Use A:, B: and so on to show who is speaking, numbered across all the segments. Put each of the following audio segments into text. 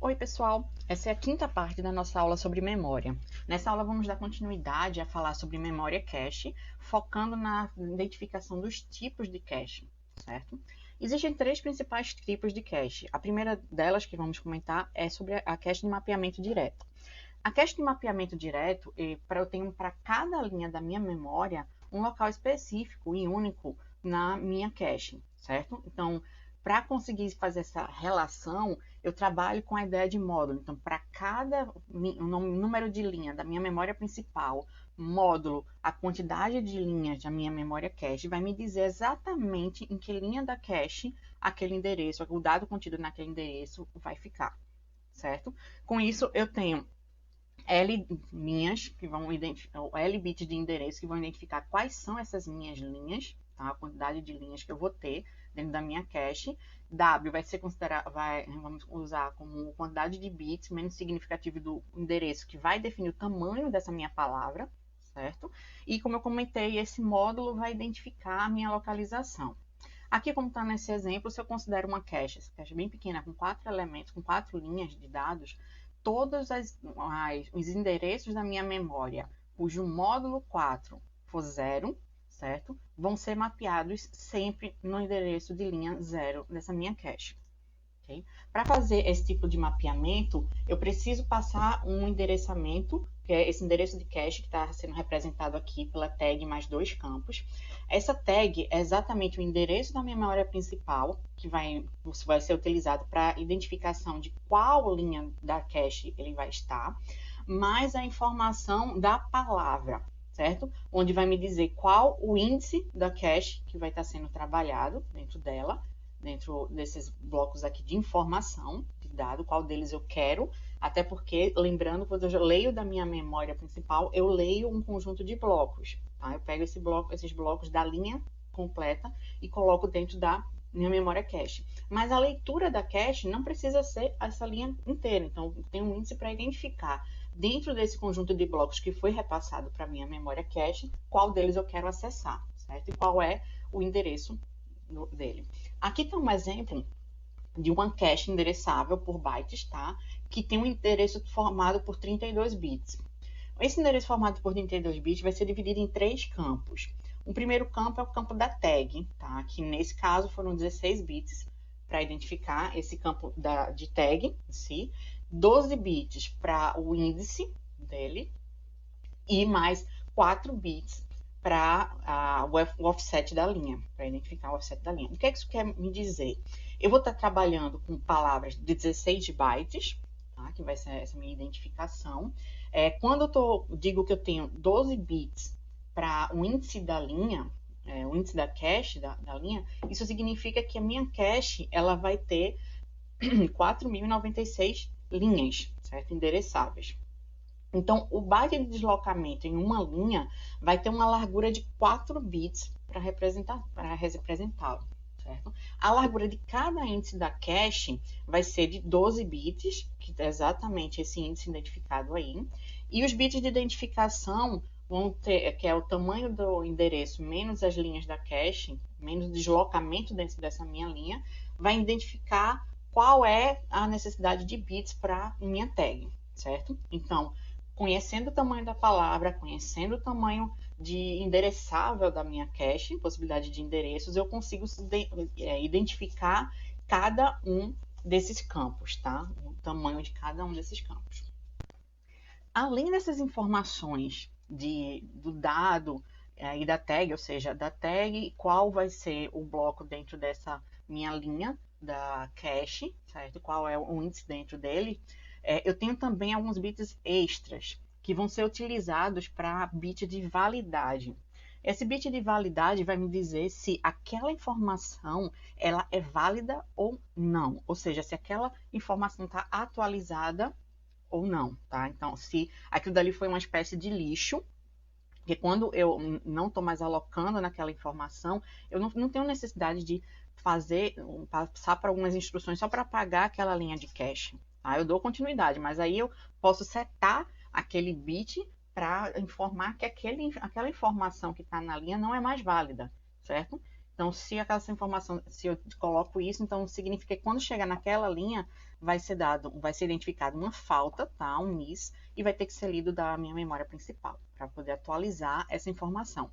A: Oi, pessoal! Essa é a quinta parte da nossa aula sobre memória. Nessa aula vamos dar continuidade a falar sobre memória cache, focando na identificação dos tipos de cache, certo? Existem três principais tipos de cache. A primeira delas que vamos comentar é sobre a cache de mapeamento direto. A cache de mapeamento direto, eu tenho para cada linha da minha memória um local específico e único na minha cache, certo? Então, para conseguir fazer essa relação, eu trabalho com a ideia de módulo. Então, para cada número de linha da minha memória principal, módulo, a quantidade de linhas da minha memória cache vai me dizer exatamente em que linha da cache aquele endereço, o dado contido naquele endereço vai ficar, certo? Com isso, eu tenho L linhas que vão identificar, L bits de endereço que vão identificar quais são essas minhas linhas, tá? A quantidade de linhas que eu vou ter dentro da minha cache. W vai ser considerado, vamos usar como quantidade de bits menos significativo do endereço, que vai definir o tamanho dessa minha palavra, certo? E como eu comentei, esse módulo vai identificar a minha localização. Aqui, como está nesse exemplo, se eu considero uma cache, essa cache bem pequena, com 4 elementos, com 4 linhas de dados, todos os endereços da minha memória, cujo módulo 4 for 0, certo? Vão ser mapeados sempre no endereço de linha 0 dessa minha cache. Okay? Para fazer esse tipo de mapeamento, eu preciso passar um endereçamento, que é esse endereço de cache que está sendo representado aqui pela tag mais 2 campos. Essa tag é exatamente o endereço da minha memória principal, que vai ser utilizado para identificação de qual linha da cache ele vai estar, mais a informação da palavra, certo? Onde vai me dizer qual o índice da cache que vai estar sendo trabalhado dentro dela, dentro desses blocos aqui de informação, de dado, qual deles eu quero, até porque, lembrando, quando eu leio da minha memória principal, eu leio um conjunto de blocos, tá? Eu pego esses blocos da linha completa e coloco dentro da minha memória cache. Mas a leitura da cache não precisa ser essa linha inteira, então tem um índice para identificar dentro desse conjunto de blocos que foi repassado para a minha memória cache, qual deles eu quero acessar, certo? E qual é o endereço dele. Aqui está um exemplo de uma cache endereçável por bytes, tá? Que tem um endereço formado por 32 bits. Esse endereço formado por 32 bits vai ser dividido em 3 campos. O primeiro campo é o campo da tag, tá? Que nesse caso foram 16 bits para identificar esse campo de tag em si, 12 bits para o índice dele e mais 4 bits para o offset da linha, para identificar o offset da linha. O que é que isso quer me dizer? Eu vou estar trabalhando com palavras de 16 bytes, tá? Que vai ser essa minha identificação. Quando eu digo que eu tenho 12 bits para o índice da linha, o índice da cache da linha, isso significa que a minha cache ela vai ter 4.096 linhas, certo? Endereçáveis. Então, o byte de deslocamento em uma linha vai ter uma largura de 4 bits para representá-lo, certo? A largura de cada índice da cache vai ser de 12 bits, que é exatamente esse índice identificado aí, e os bits de identificação vão ter, que é o tamanho do endereço menos as linhas da cache, menos o deslocamento dentro dessa minha linha, vai identificar qual é a necessidade de bits para minha tag, certo? Então, conhecendo o tamanho da palavra, conhecendo o tamanho de endereçável da minha cache, possibilidade de endereços, eu consigo identificar cada um desses campos, tá? O tamanho de cada um desses campos. Além dessas informações do dado e da tag, ou seja, da tag, qual vai ser o bloco dentro dessa minha linha da cache, certo? Qual é o índice dentro dele, eu tenho também alguns bits extras que vão ser utilizados para bit de validade. Esse bit de validade vai me dizer se aquela informação ela é válida ou não, ou seja, se aquela informação está atualizada ou não, tá? Então, se aquilo dali foi uma espécie de lixo, porque quando eu não estou mais alocando naquela informação, eu não tenho necessidade de passar por algumas instruções só para apagar aquela linha de cache. Tá? Eu dou continuidade, mas aí eu posso setar aquele bit para informar que aquela informação que está na linha não é mais válida, certo? Então, se aquela informação, se eu coloco isso, então significa que quando chegar naquela linha, vai ser identificado uma falta, tá? Um miss, e vai ter que ser lido da minha memória principal, para poder atualizar essa informação.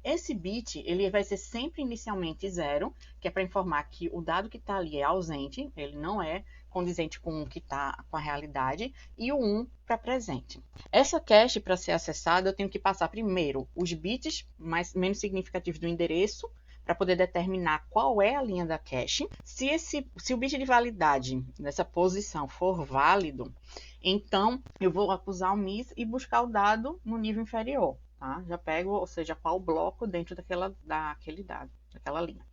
A: Esse bit, ele vai ser sempre inicialmente 0, que é para informar que o dado que está ali é ausente, ele não é condizente com o que está com a realidade, e o 1 para presente. Essa cache, para ser acessada, eu tenho que passar primeiro os bits menos significativos do endereço, para poder determinar qual é a linha da cache. Se o bit de validade dessa posição for válido, então eu vou acusar o miss e buscar o dado no nível inferior. Tá? Já pego, ou seja, qual bloco dentro daquele dado, daquela linha.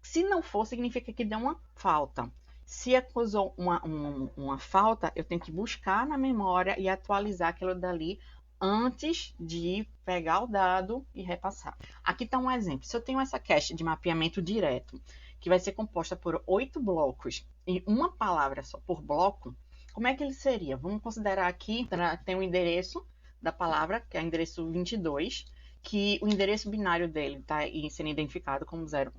A: Se não for, significa que deu uma falta. Se acusou uma falta, eu tenho que buscar na memória e atualizar aquilo dali antes de pegar o dado e repassar. Aqui está um exemplo. Se eu tenho essa cache de mapeamento direto, que vai ser composta por 8 blocos e uma palavra só por bloco, como é que ele seria? Vamos considerar aqui, tem o endereço da palavra, que é o endereço 22, que o endereço binário dele está sendo identificado como 010,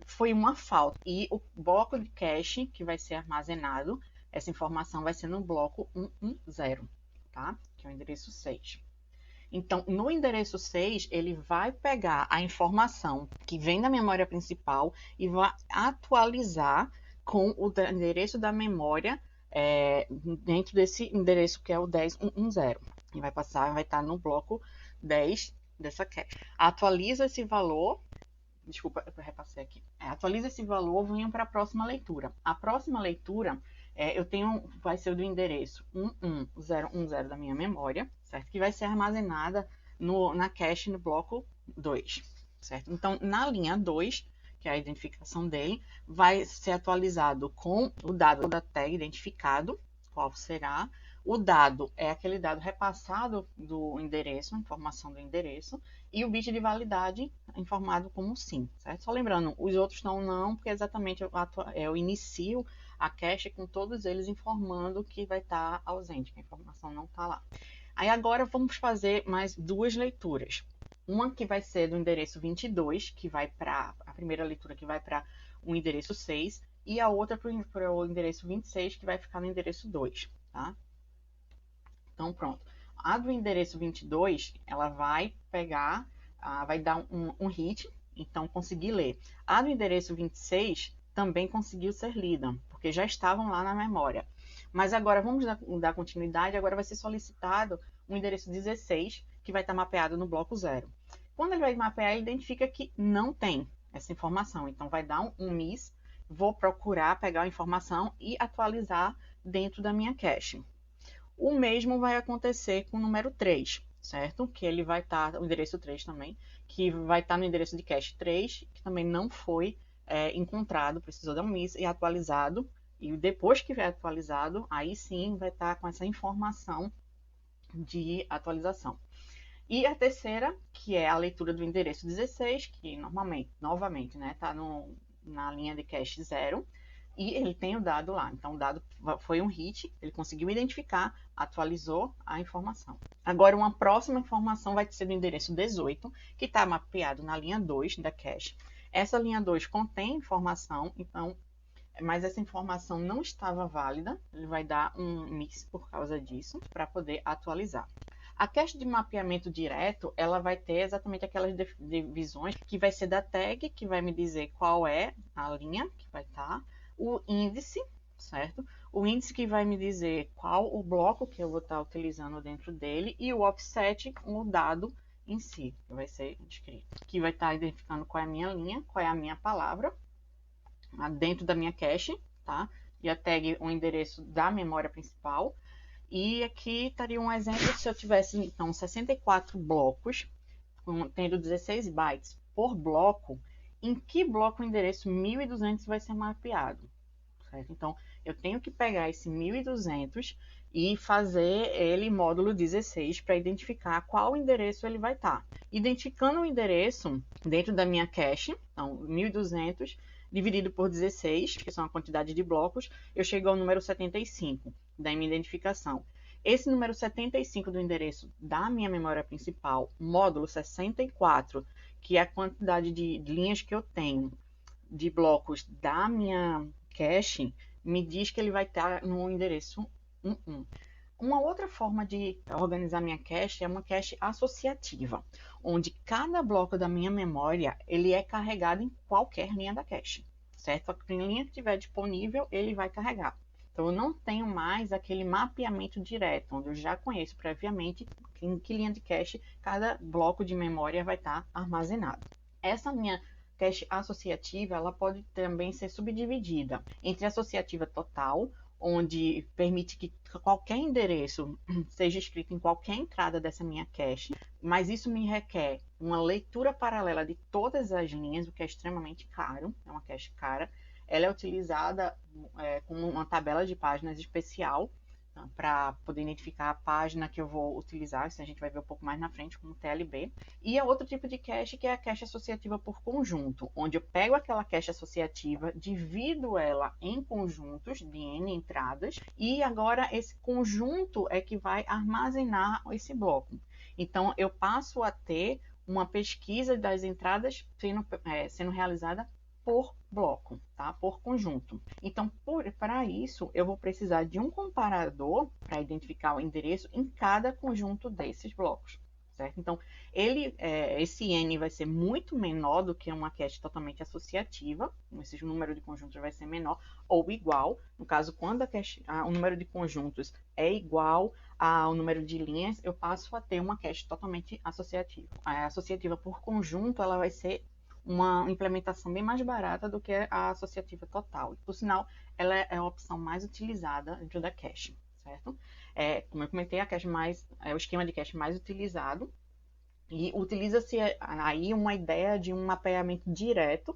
A: foi uma falta. E o bloco de cache que vai ser armazenado, essa informação vai ser no bloco 110, tá? Que é o endereço 6. Então, no endereço 6, ele vai pegar a informação que vem da memória principal e vai atualizar com o endereço da memória dentro desse endereço que é o 10.1.1.0. E vai estar no bloco 10 dessa cache. Atualiza esse valor, desculpa, eu repassei aqui. Atualiza esse valor, venho para a próxima leitura. A próxima leitura vai ser do endereço 11010 da minha memória, certo? Que vai ser armazenada na cache no bloco 2, certo? Então, na linha 2, que é a identificação dele, vai ser atualizado com o dado da tag identificado, qual será. O dado é aquele dado repassado do endereço, informação do endereço, e o bit de validade informado como sim, certo? Só lembrando, os outros não, porque exatamente eu inicio a cache com todos eles informando que vai estar ausente, que a informação não está lá. Aí agora vamos fazer mais duas leituras. Uma que vai ser do endereço 22, que vai para a primeira leitura que vai para o endereço 6, e a outra para o endereço 26, que vai ficar no endereço 2, tá? Então, pronto. A do endereço 22, ela vai pegar, vai dar um hit, então consegui ler. A do endereço 26 também conseguiu ser lida, porque já estavam lá na memória. Mas agora vamos dar continuidade, agora vai ser solicitado o endereço 16, que vai estar mapeado no bloco 0. Quando ele vai mapear, ele identifica que não tem essa informação, então vai dar um miss, vou procurar pegar a informação e atualizar dentro da minha cache. O mesmo vai acontecer com o número 3, certo? Que ele vai estar, o endereço 3 também, que vai estar no endereço de cache 3, que também não foi encontrado, precisou dar um miss e atualizado. E depois que vier atualizado, aí sim vai estar com essa informação de atualização. E a terceira, que é a leitura do endereço 16, que novamente, né, está na linha de cache 0, e ele tem o dado lá. Então, o dado foi um hit, ele conseguiu identificar, atualizou a informação. Agora, uma próxima informação vai ser do endereço 18, que está mapeado na linha 2 da cache. Essa linha 2 contém informação, então, mas essa informação não estava válida, ele vai dar um miss por causa disso, para poder atualizar. A cache de mapeamento direto, ela vai ter exatamente aquelas divisões que vai ser da tag, que vai me dizer qual é a linha que vai estar, o índice, certo? O índice que vai me dizer qual o bloco que eu vou estar utilizando dentro dele e o offset, o dado em si, que vai ser escrito. Que vai estar identificando qual é a minha linha, qual é a minha palavra, dentro da minha cache, tá? E a tag, o endereço da memória principal. E aqui estaria um exemplo se eu tivesse, então, 64 blocos, tendo 16 bytes por bloco, em que bloco o endereço 1200 vai ser mapeado, certo? Então, eu tenho que pegar esse 1200 e fazer ele módulo 16 para identificar qual endereço ele vai estar. Identificando o endereço dentro da minha cache, então, 1200 dividido por 16, que são a quantidade de blocos, eu chego ao número 75 da minha identificação. Esse número 75 do endereço da minha memória principal, módulo 64, que é a quantidade de linhas que eu tenho de blocos da minha cache, me diz que ele vai estar no endereço 11. Uma outra forma de organizar minha cache é uma cache associativa, onde cada bloco da minha memória ele é carregado em qualquer linha da cache, certo? A linha que estiver disponível, ele vai carregar. Então, eu não tenho mais aquele mapeamento direto, onde eu já conheço previamente em que linha de cache cada bloco de memória vai estar armazenado. Essa minha cache associativa, ela pode também ser subdividida entre associativa total, onde permite que qualquer endereço seja escrito em qualquer entrada dessa minha cache, mas isso me requer uma leitura paralela de todas as linhas, o que é extremamente caro, é uma cache cara. Ela é utilizada como uma tabela de páginas especial, para poder identificar a página que eu vou utilizar, isso a gente vai ver um pouco mais na frente como TLB. E é outro tipo de cache que é a cache associativa por conjunto, onde eu pego aquela cache associativa, divido ela em conjuntos de N entradas, e agora esse conjunto é que vai armazenar esse bloco. Então, eu passo a ter uma pesquisa das entradas sendo realizada por bloco, tá? Por conjunto. Então, para isso, eu vou precisar de um comparador para identificar o endereço em cada conjunto desses blocos, certo? Então, esse N vai ser muito menor do que uma cache totalmente associativa, esse número de conjuntos vai ser menor ou igual, no caso, quando o número de conjuntos é igual ao número de linhas, eu passo a ter uma cache totalmente associativa. A associativa por conjunto, ela vai ser uma implementação bem mais barata do que a associativa total. Por sinal, ela é a opção mais utilizada dentro da cache, certo? Como eu comentei, o esquema de cache mais utilizado, e utiliza-se aí uma ideia de um mapeamento direto,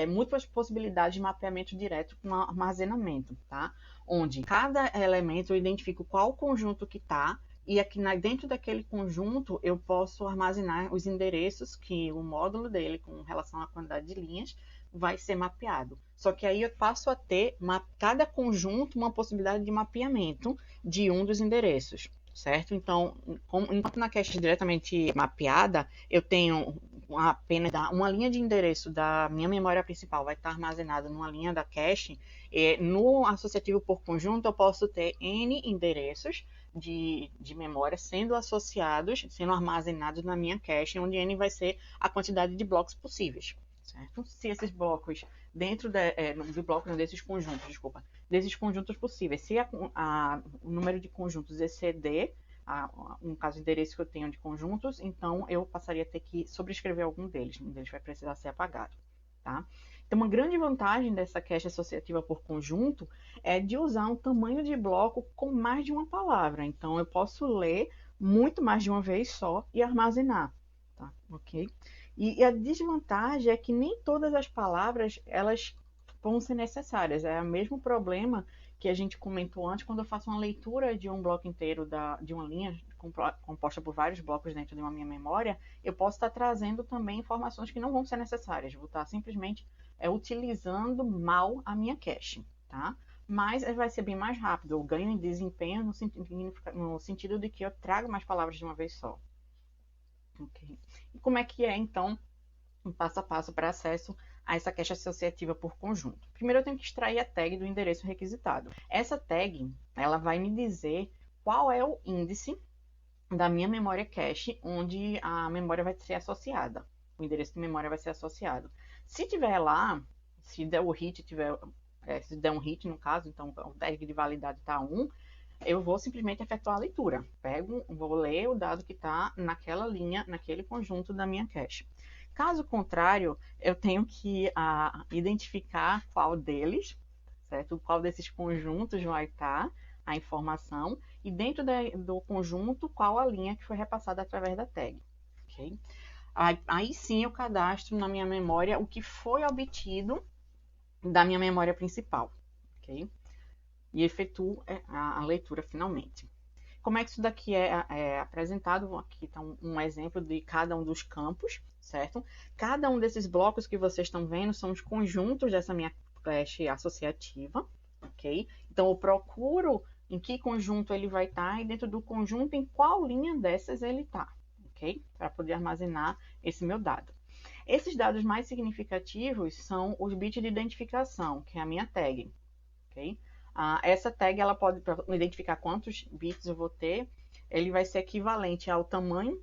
A: múltiplas possibilidades de mapeamento direto com armazenamento, tá? Onde cada elemento eu identifico qual conjunto que está, e aqui dentro daquele conjunto eu posso armazenar os endereços que o módulo dele, com relação à quantidade de linhas, vai ser mapeado. Só que aí eu passo a ter cada conjunto uma possibilidade de mapeamento de um dos endereços, certo? Então, enquanto na cache diretamente mapeada, eu tenho apenas uma linha de endereço da minha memória principal vai estar armazenada numa linha da cache, e no associativo por conjunto eu posso ter N endereços de memória sendo associados, sendo armazenados na minha cache, onde N vai ser a quantidade de blocos possíveis, certo? Se esses blocos dentro desses conjuntos, desses conjuntos possíveis, se o número de conjuntos exceder, no caso, o endereço que eu tenho de conjuntos, então eu passaria a ter que sobrescrever um deles vai precisar ser apagado, tá? Então, uma grande vantagem dessa cache associativa por conjunto é de usar um tamanho de bloco com mais de uma palavra. Então, eu posso ler muito mais de uma vez só e armazenar, tá? Ok? E a desvantagem é que nem todas as palavras elas vão ser necessárias. É o mesmo problema que a gente comentou antes quando eu faço uma leitura de um bloco inteiro de uma linha composta por vários blocos dentro de uma minha memória, eu posso estar trazendo também informações que não vão ser necessárias. Vou estar simplesmente utilizando mal a minha cache, tá? Mas vai ser bem mais rápido. Eu ganho em desempenho no sentido de que eu trago mais palavras de uma vez só. Okay. E como é que é, então, um passo a passo para acesso a essa cache associativa por conjunto? Primeiro, eu tenho que extrair a tag do endereço requisitado. Essa tag, ela vai me dizer qual é o índice da minha memória cache onde a memória vai ser associada. O endereço de memória vai ser associado. Se tiver lá, se der um hit, no caso, então o tag de validade está 1, eu vou simplesmente efetuar a leitura. Vou ler o dado que está naquela linha, naquele conjunto da minha cache. Caso contrário, eu tenho que identificar qual deles, certo? Qual desses conjuntos vai estar a informação, e dentro do conjunto, qual a linha que foi repassada através da tag. Okay? Aí sim eu cadastro na minha memória o que foi obtido da minha memória principal. Okay? E efetuo a leitura finalmente. Como é que isso daqui é apresentado? Aqui está um exemplo de cada um dos campos, certo? Cada um desses blocos que vocês estão vendo são os conjuntos dessa minha cache associativa, ok? Então, eu procuro em que conjunto ele vai estar e dentro do conjunto em qual linha dessas ele está, ok? Para poder armazenar esse meu dado. Esses dados mais significativos são os bits de identificação, que é a minha tag, ok? Essa tag, ela pode, para identificar quantos bits eu vou ter, ele vai ser equivalente ao tamanho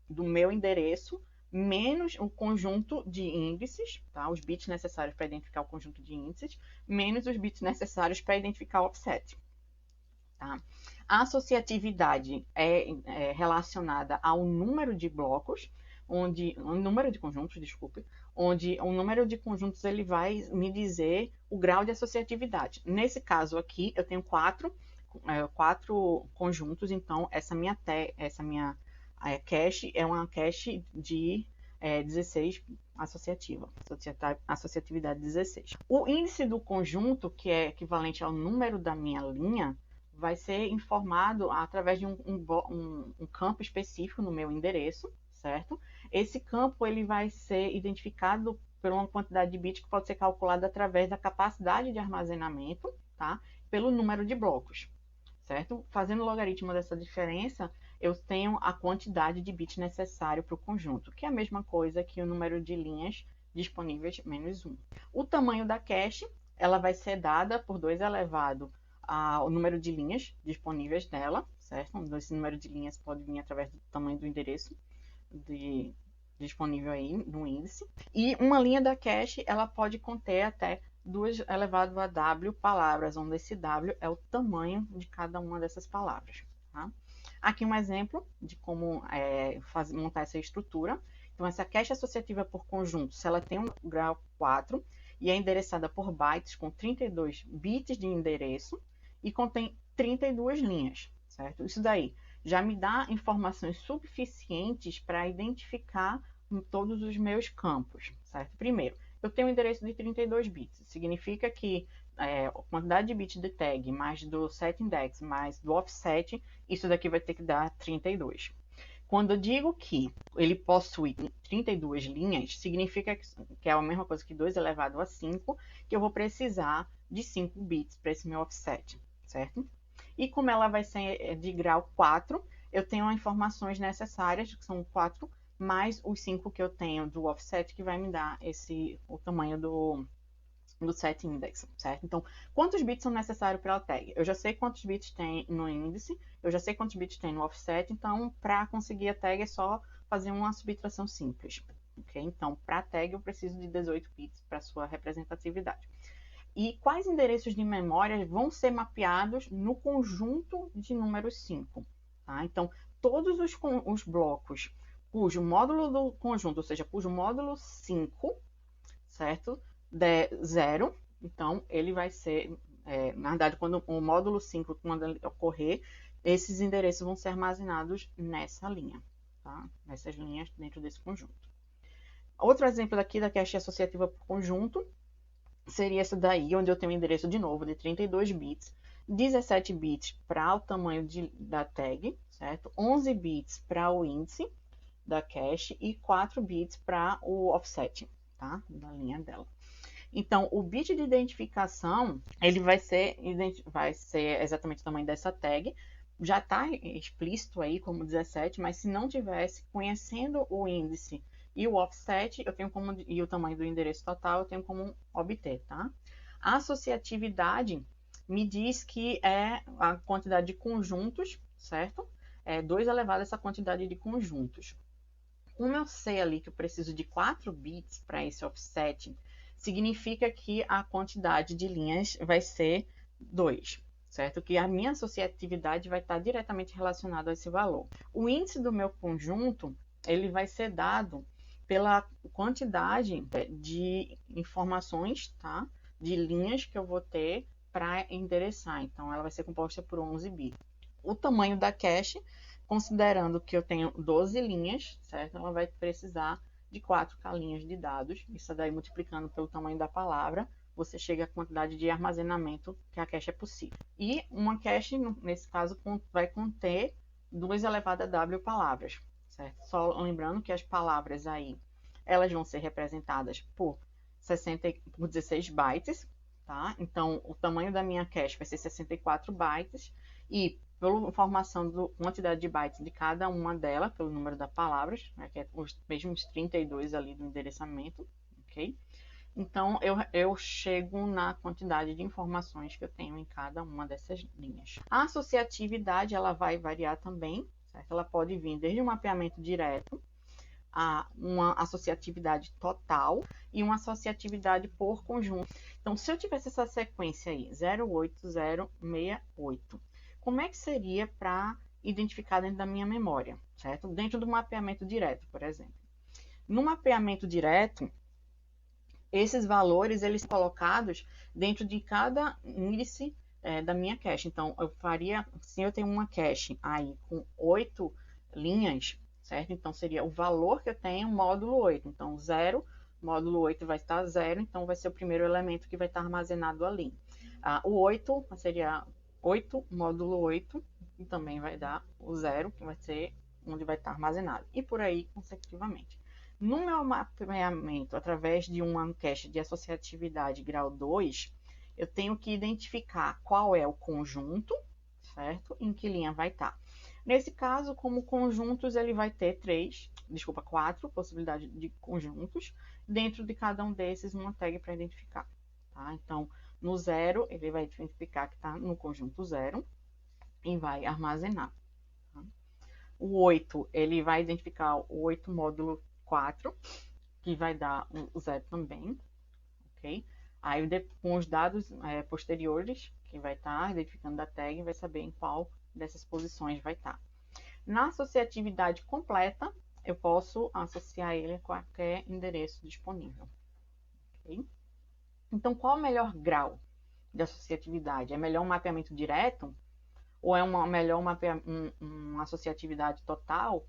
A: do meu endereço menos o conjunto de índices, tá? Os bits necessários para identificar o conjunto de índices, menos os bits necessários para identificar o offset. Tá? A associatividade é relacionada ao número de blocos, o número de conjuntos, desculpe, onde o número de conjuntos ele vai me dizer o grau de associatividade. Nesse caso aqui, eu tenho quatro conjuntos, então essa minha cache é uma cache de 16 associatividade 16. O índice do conjunto, que é equivalente ao número da minha linha, vai ser informado através de um campo específico no meu endereço, certo? Esse campo ele vai ser identificado por uma quantidade de bits que pode ser calculada através da capacidade de armazenamento, tá? Pelo número de blocos, certo? Fazendo o logaritmo dessa diferença, eu tenho a quantidade de bits necessário para o conjunto, que é a mesma coisa que o número de linhas disponíveis menos 1. O tamanho da cache, ela vai ser dada por 2 elevado ao número de linhas disponíveis nela, certo? Esse número de linhas pode vir através do tamanho do endereço disponível aí no índice. E uma linha da cache, ela pode conter até 2 elevado a W palavras, onde esse W é o tamanho de cada uma dessas palavras. Tá? Aqui um exemplo de como montar essa estrutura. Então, essa cache associativa por conjunto, se ela tem um grau 4 e é endereçada por bytes com 32 bits de endereço e contém 32 linhas, certo? Isso daí já me dá informações suficientes para identificar todos os meus campos, certo? Primeiro, eu tenho um endereço de 32 bits, significa que a quantidade de bits de tag mais do setIndex mais do offset, isso daqui vai ter que dar 32. Quando eu digo que ele possui 32 linhas, significa que é a mesma coisa que 2 elevado a 5, que eu vou precisar de 5 bits para esse meu offset, certo? E como ela vai ser de grau 4, eu tenho as informações necessárias, que são 4, mais os 5 que eu tenho do offset, que vai me dar o tamanho do setIndex, certo? Então, quantos bits são necessários para a tag? Eu já sei quantos bits tem no índice, eu já sei quantos bits tem no offset, então, para conseguir a tag é só fazer uma subtração simples, ok? Então, para a tag eu preciso de 18 bits para sua representatividade. E quais endereços de memória vão ser mapeados no conjunto de números 5? Tá? Então, todos os blocos cujo módulo do conjunto, ou seja, cujo módulo 5, certo? De 0, então ele vai ser, na verdade, quando o módulo 5, quando ele ocorrer, esses endereços vão ser armazenados nessa linha, tá? Nessas linhas dentro desse conjunto. Outro exemplo daqui da cache associativa por conjunto seria essa daí, onde eu tenho um endereço de novo de 32 bits, 17 bits para o tamanho da tag, certo? 11 bits para o índice da cache e 4 bits para o offset, tá? Da linha dela. Então, o bit de identificação, ele vai ser exatamente o tamanho dessa tag. Já está explícito aí como 17, mas se não tivesse, conhecendo o índice e o offset, e o tamanho do endereço total, eu tenho como obter, tá? A associatividade me diz que é a quantidade de conjuntos, certo? 2 elevado a essa quantidade de conjuntos. Como eu sei ali que eu preciso de 4 bits para esse offset, significa que a quantidade de linhas vai ser 2, certo? Que a minha associatividade vai estar diretamente relacionada a esse valor. O índice do meu conjunto, ele vai ser dado pela quantidade de informações, tá? De linhas que eu vou ter para endereçar. Então, ela vai ser composta por 11 bits. O tamanho da cache, considerando que eu tenho 12 linhas, certo? Ela vai precisar de 4K linhas de dados. Isso daí multiplicando pelo tamanho da palavra, você chega à quantidade de armazenamento que a cache é possível. E uma cache, nesse caso, vai conter 2 elevado a W palavras, certo? Só lembrando que as palavras aí, elas vão ser representadas por 16 bytes, tá? Então, o tamanho da minha cache vai ser 64 bytes e pela informação da quantidade de bytes de cada uma delas, pelo número das palavras, né, que é os mesmos 32 ali do endereçamento, ok? Então, eu chego na quantidade de informações que eu tenho em cada uma dessas linhas. A associatividade, ela vai variar também, certo? Ela pode vir desde um mapeamento direto a uma associatividade total e uma associatividade por conjunto. Então, se eu tivesse essa sequência aí, 08068, como é que seria para identificar dentro da minha memória, certo? Dentro do mapeamento direto, por exemplo. No mapeamento direto, esses valores eles são colocados dentro de cada índice da minha cache. Então, eu faria, se eu tenho uma cache aí com 8 linhas, certo? Então, seria o valor que eu tenho, módulo 8. Então, 0, módulo 8 vai estar 0, então vai ser o primeiro elemento que vai estar armazenado ali. O 8 seria 8, módulo 8, e também vai dar o 0, que vai ser onde vai estar armazenado. E por aí, consecutivamente. No meu mapeamento, através de uma cache de associatividade grau 2, eu tenho que identificar qual é o conjunto, certo? Em que linha vai estar. Nesse caso, como conjuntos, ele vai ter 4 possibilidades de conjuntos. Dentro de cada um desses, uma tag para identificar. Tá? Então, no 0, ele vai identificar que está no conjunto 0 e vai armazenar. Tá? O 8, ele vai identificar o 8 módulo 4, que vai dar o 0 também, ok? Aí, com os dados posteriores, que vai estar identificando da tag, vai saber em qual dessas posições vai estar. Na associatividade completa, eu posso associar ele a qualquer endereço disponível, ok? Então, qual é o melhor grau de associatividade? É melhor um mapeamento direto? Ou é melhor uma associatividade total?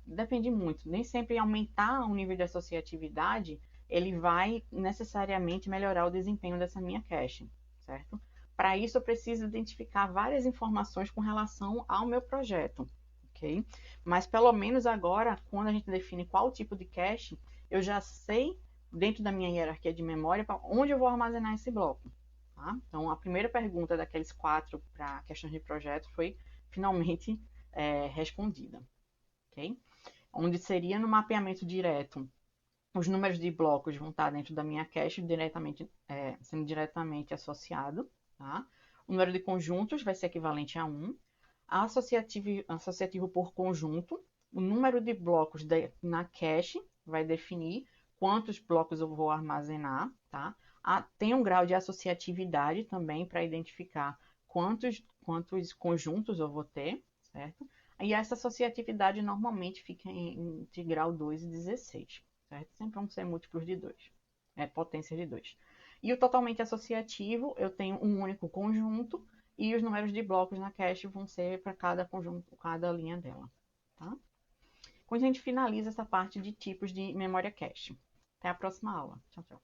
A: Depende muito. Nem sempre aumentar o nível de associatividade ele vai necessariamente melhorar o desempenho dessa minha cache, certo? Para isso, eu preciso identificar várias informações com relação ao meu projeto, ok? Mas pelo menos agora, quando a gente define qual tipo de cache, eu já sei, dentro da minha hierarquia de memória, onde eu vou armazenar esse bloco. Tá? Então, a primeira pergunta daqueles 4 para questões de projeto foi finalmente respondida. Okay? Onde seria no mapeamento direto, os números de blocos vão estar dentro da minha cache, sendo diretamente associado. Tá? O número de conjuntos vai ser equivalente a 1. Associativo por conjunto, o número de blocos na cache vai definir quantos blocos eu vou armazenar. Tá? Tem um grau de associatividade também para identificar quantos conjuntos eu vou ter, certo? E essa associatividade normalmente fica entre grau 2 e 16, certo? Sempre vão ser múltiplos de 2, potências de 2. E o totalmente associativo, eu tenho um único conjunto e os números de blocos na cache vão ser para cada conjunto, cada linha dela, tá? Quando a gente finaliza essa parte de tipos de memória cache. Até a próxima aula. Tchau, tchau.